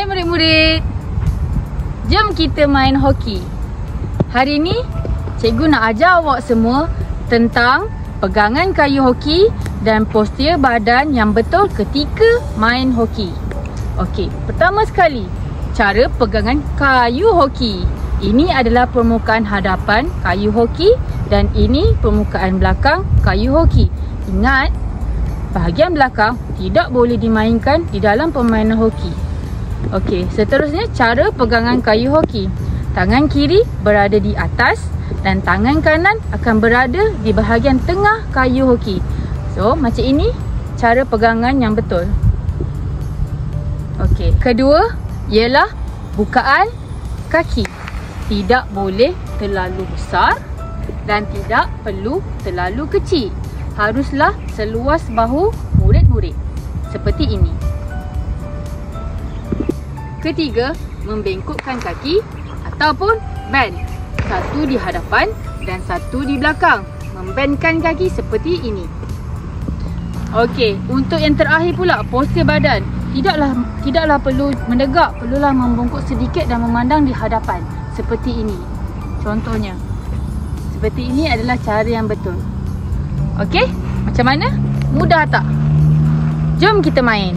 Hai murid-murid, jom kita main hoki. Hari ni cikgu nak ajar awak semua tentang pegangan kayu hoki dan postur badan yang betul ketika main hoki. Okey, pertama sekali, cara pegangan kayu hoki. Ini adalah permukaan hadapan kayu hoki dan ini permukaan belakang kayu hoki. Ingat, bahagian belakang tidak boleh dimainkan di dalam permainan hoki. Okey, seterusnya cara pegangan kayu hoki. Tangan kiri berada di atas dan tangan kanan akan berada di bahagian tengah kayu hoki. So, macam ini cara pegangan yang betul. Okey, kedua ialah bukaan kaki. Tidak boleh terlalu besar dan tidak perlu terlalu kecil. Haruslah seluas bahu murid-murid. Seperti ini. Ketiga, membengkokkan kaki ataupun bend. Satu di hadapan dan satu di belakang. Membendkan kaki seperti ini. Okey, untuk yang terakhir pula, postur badan. Tidaklah perlu menegak, perlulah membungkuk sedikit dan memandang di hadapan. Seperti ini. Contohnya. Seperti ini adalah cara yang betul. Okey, macam mana? Mudah tak? Jom kita main.